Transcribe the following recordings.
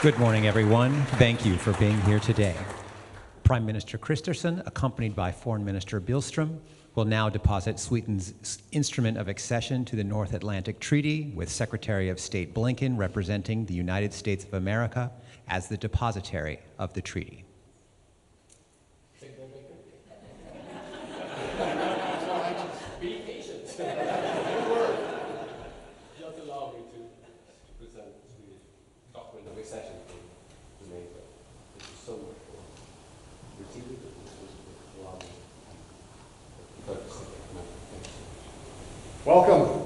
Good morning, everyone. Thank you for being here today. Prime Minister Kristersson, accompanied by Foreign Minister Billström, will now deposit Sweden's instrument of accession to the North Atlantic Treaty, with Secretary of State Blinken representing the United States of America as the depositary of the treaty. Be patient. Just allow me to present the Swedish document of accession to NATO. Thank you so much for receiving it. This was allowed me to focus on it. Thank you so much. Welcome.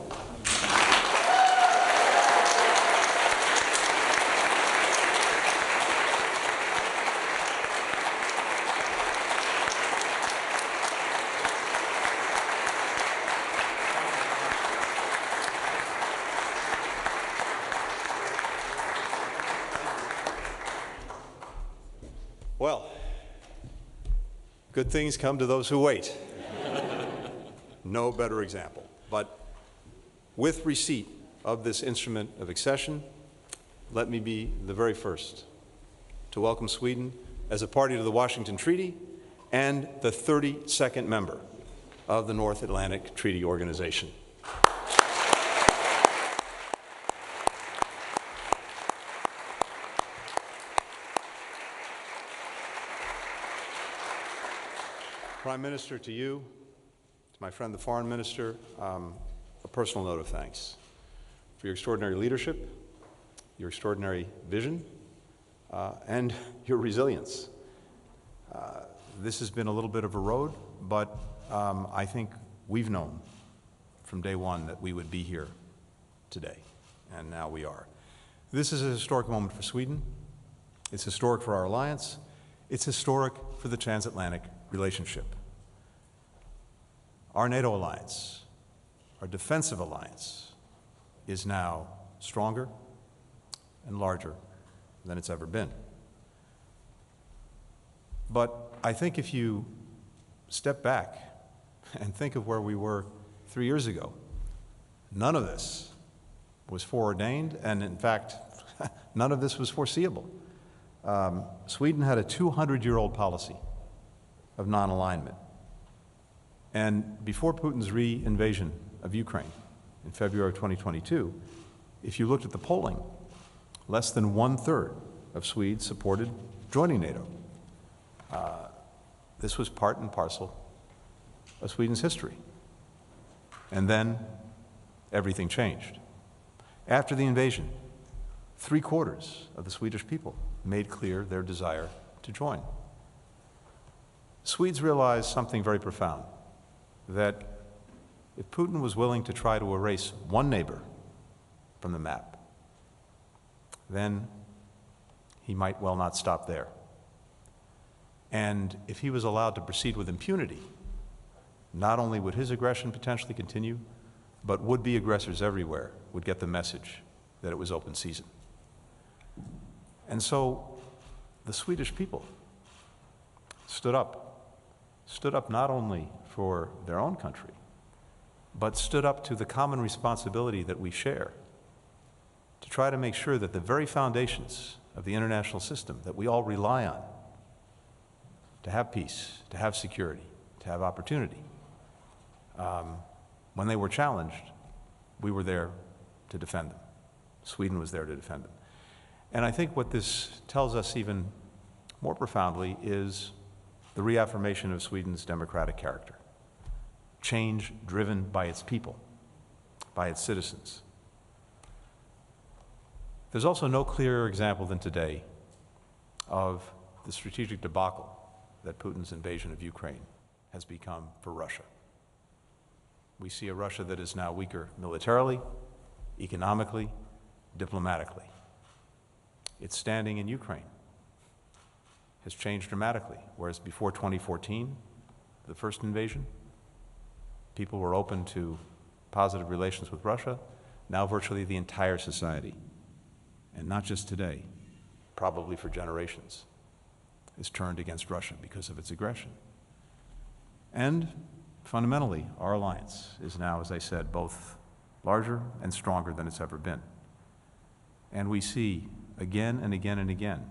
Well, good things come to those who wait. No better example. But with receipt of this instrument of accession, let me be the very first to welcome Sweden as a party to the Washington Treaty and the 32nd member of the North Atlantic Treaty Organization. Prime Minister, to you, to my friend the Foreign Minister, a personal note of thanks for your extraordinary leadership, your extraordinary vision, and your resilience. This has been a little bit of a road, but I think we've known from day one that we would be here today, and now we are. This is a historic moment for Sweden. It's historic for our alliance. It's historic for the transatlantic relationship. Our NATO alliance, our defensive alliance, is now stronger and larger than it's ever been. But I think if you step back and think of where we were 3 years ago, none of this was foreordained, and in fact, none of this was foreseeable. Sweden had a 200-year-old policy of non-alignment. And before Putin's re-invasion of Ukraine in February of 2022, if you looked at the polling, less than 1/3 of Swedes supported joining NATO. This was part and parcel of Sweden's history. And then everything changed. After the invasion, 3/4 of the Swedish people made clear their desire to join. Swedes realized something very profound, that if Putin was willing to try to erase one neighbor from the map, then he might well not stop there. And if he was allowed to proceed with impunity, not only would his aggression potentially continue, but would-be aggressors everywhere would get the message that it was open season. And so the Swedish people stood up not only for their own country, but stood up to the common responsibility that we share to try to make sure that the very foundations of the international system that we all rely on to have peace, to have security, to have opportunity, when they were challenged, we were there to defend them. Sweden was there to defend them. And I think what this tells us even more profoundly is the reaffirmation of Sweden's democratic character. Change driven by its people, by its citizens. There's also no clearer example than today of the strategic debacle that Putin's invasion of Ukraine has become for Russia. We see a Russia that is now weaker militarily, economically, diplomatically. Its standing in Ukraine has changed dramatically, whereas before 2014, the first invasion, people were open to positive relations with Russia. Now virtually the entire society, and not just today, probably for generations, is turned against Russia because of its aggression. And fundamentally, our alliance is now, as I said, both larger and stronger than it's ever been. And we see again and again and again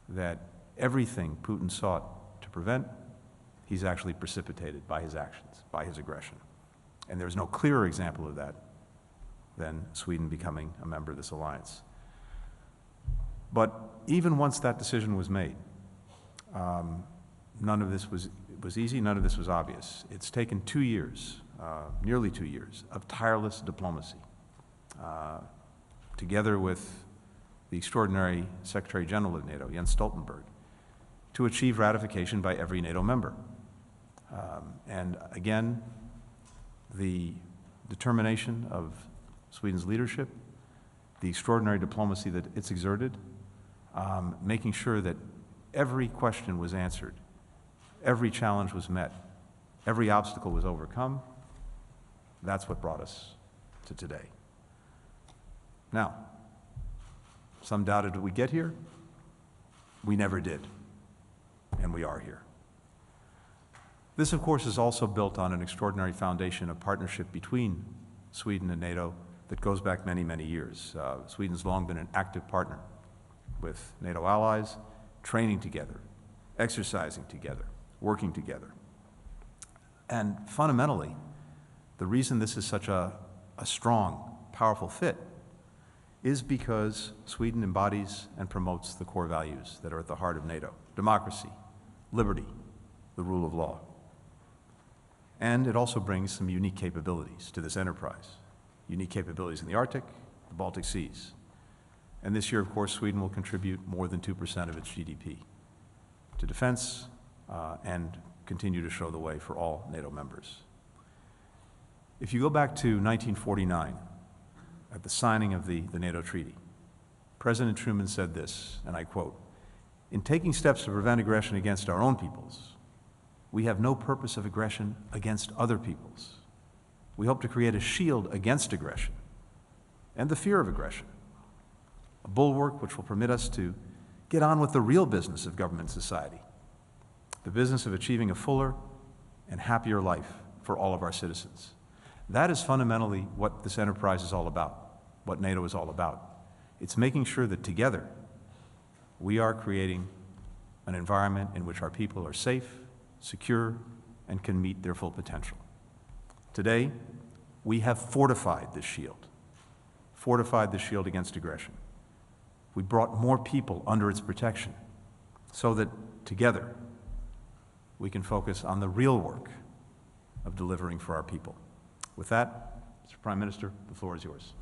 that everything Putin sought to prevent, he's actually precipitated by his actions, by his aggression. And there's no clearer example of that than Sweden becoming a member of this alliance. But even once that decision was made, none of this was easy, none of this was obvious. It's taken 2 years, nearly 2 years, of tireless diplomacy, together with the extraordinary Secretary General of NATO, Jens Stoltenberg, to achieve ratification by every NATO member. And again, the determination of Sweden's leadership, the extraordinary diplomacy that it's exerted, making sure that every question was answered, every challenge was met, every obstacle was overcome. That's what brought us to today. Now, some doubted would we get here. We never did, and we are here. This, of course, is also built on an extraordinary foundation of partnership between Sweden and NATO that goes back many, many years. Sweden's long been an active partner with NATO allies, training together, exercising together, working together. And fundamentally, the reason this is such a strong, powerful fit is because Sweden embodies and promotes the core values that are at the heart of NATO: democracy, liberty, the rule of law. And it also brings some unique capabilities to this enterprise, unique capabilities in the Arctic, the Baltic Seas. And this year, of course, Sweden will contribute more than 2% of its GDP to defense and continue to show the way for all NATO members. If you go back to 1949, at the signing of the NATO treaty, President Truman said this, and I quote, "In taking steps to prevent aggression against our own peoples, we have no purpose of aggression against other peoples. We hope to create a shield against aggression and the fear of aggression, a bulwark which will permit us to get on with the real business of government and society, the business of achieving a fuller and happier life for all of our citizens." That is fundamentally what this enterprise is all about, what NATO is all about. It's making sure that together we are creating an environment in which our people are safe, secure, and can meet their full potential. Today, we have fortified this shield against aggression. We brought more people under its protection so that together we can focus on the real work of delivering for our people. With that, Mr. Prime Minister, the floor is yours.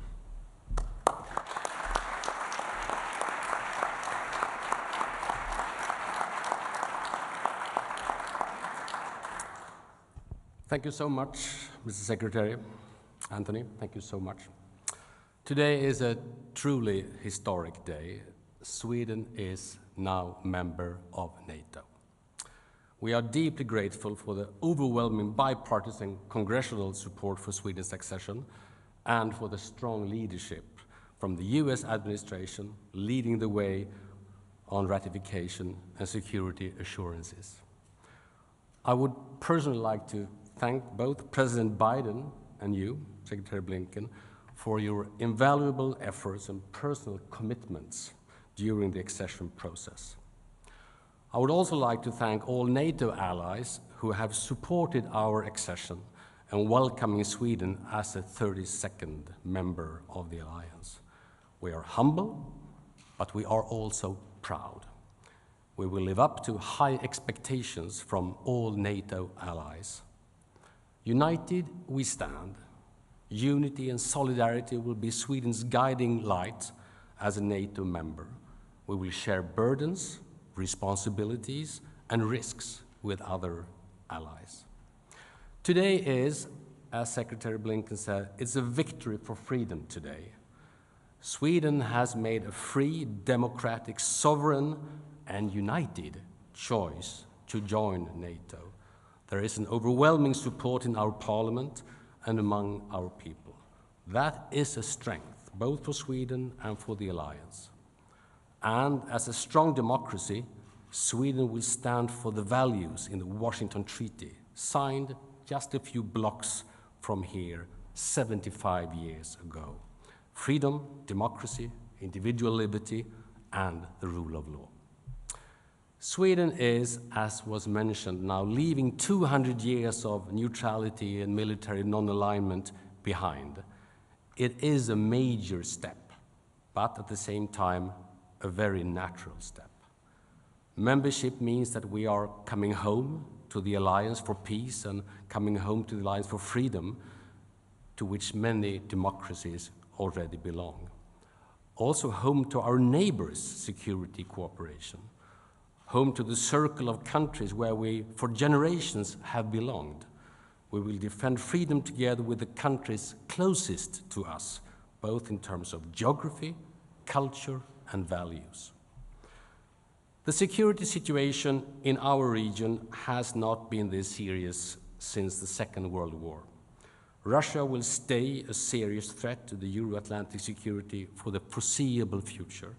Thank you so much, Mr. Secretary Antony. Thank you so much. Today is a truly historic day. Sweden is now a member of NATO. We are deeply grateful for the overwhelming bipartisan congressional support for Sweden's accession and for the strong leadership from the US administration leading the way on ratification and security assurances. I would personally like to thank both President Biden and you, Secretary Blinken, for your invaluable efforts and personal commitments during the accession process. I would also like to thank all NATO allies who have supported our accession and welcoming Sweden as a 32nd member of the alliance. We are humble, but we are also proud. We will live up to high expectations from all NATO allies. United we stand. Unity and solidarity will be Sweden's guiding light as a NATO member. We will share burdens, responsibilities, and risks with other allies. Today is, as Secretary Blinken said, it's a victory for freedom today. Sweden has made a free, democratic, sovereign, and united choice to join NATO. There is an overwhelming support in our parliament and among our people. That is a strength, both for Sweden and for the alliance. And as a strong democracy, Sweden will stand for the values in the Washington Treaty, signed just a few blocks from here 75 years ago. Freedom, democracy, individual liberty, and the rule of law. Sweden is, as was mentioned, now leaving 200 years of neutrality and military non-alignment behind. It is a major step, but at the same time, a very natural step. Membership means that we are coming home to the Alliance for Peace and coming home to the Alliance for Freedom, to which many democracies already belong. Also home to our neighbors' security cooperation, home to the circle of countries where we, for generations, have belonged. We will defend freedom together with the countries closest to us, both in terms of geography, culture, and values. The security situation in our region has not been this serious since the Second World War. Russia will stay a serious threat to the Euro-Atlantic security for the foreseeable future.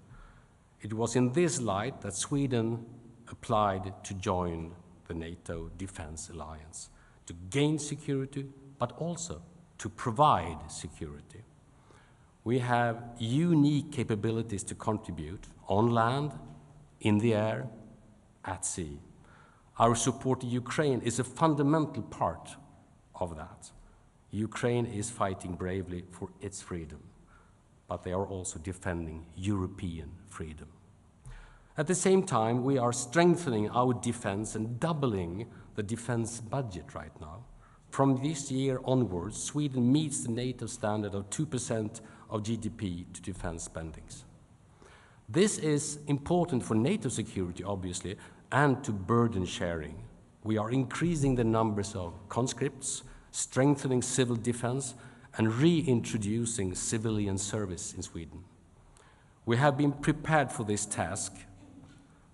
It was in this light that Sweden applied to join the NATO Defense Alliance, to gain security, but also to provide security. We have unique capabilities to contribute on land, in the air, at sea. Our support to Ukraine is a fundamental part of that. Ukraine is fighting bravely for its freedom, but they are also defending European freedom. At the same time, we are strengthening our defense and doubling the defense budget right now. From this year onwards, Sweden meets the NATO standard of 2% of GDP to defense spendings. This is important for NATO security, obviously, and to burden sharing. We are increasing the numbers of conscripts, strengthening civil defense, and reintroducing civilian service in Sweden. We have been prepared for this task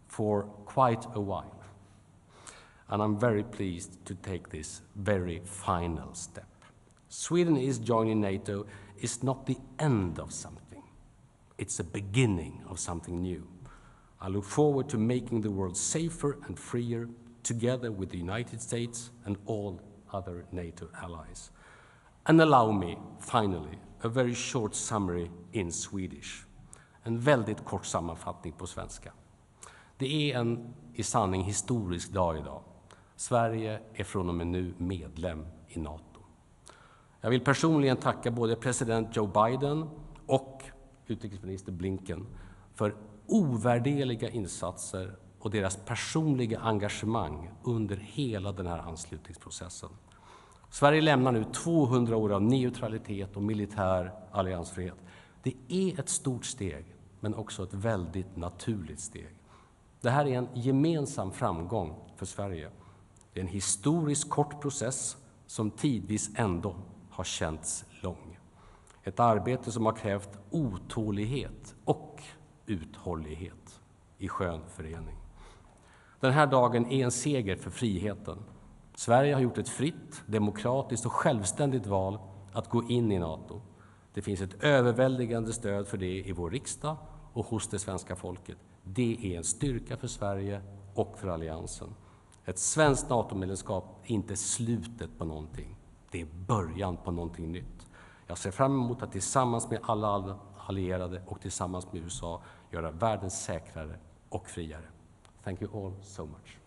for quite a while, and I'm very pleased to take this very final step. Sweden is joining NATO is not the end of something. It's a beginning of something new. I look forward to making the world safer and freer together with the United States and all other NATO allies. And allow me, finally, a very short summary in Swedish. En väldigt kort sammanfattning på svenska. Det är en i sanning historisk dag idag. Sverige är från och med nu medlem i NATO. Jag vill personligen tacka både president Joe Biden och utrikesminister Blinken för ovärderliga insatser och deras personliga engagemang under hela den här anslutningsprocessen. Sverige lämnar nu 200 år av neutralitet och militär alliansfrihet. Det är ett stort steg, men också ett väldigt naturligt steg. Det här är en gemensam framgång för Sverige. Det är en historiskt kort process som tidvis ändå har känts lång. Ett arbete som har krävt otålighet och uthållighet i skön förening. Den här dagen är en seger för friheten. Sverige har gjort ett fritt, demokratiskt och självständigt val att gå in i NATO. Det finns ett överväldigande stöd för det i vår riksdag och hos det svenska folket. Det är en styrka för Sverige och för alliansen. Ett svenskt NATO-medlemskap är inte slutet på någonting. Det är början på någonting nytt. Jag ser fram emot att tillsammans med alla allierade och tillsammans med USA göra världen säkrare och friare. Thank you all so much.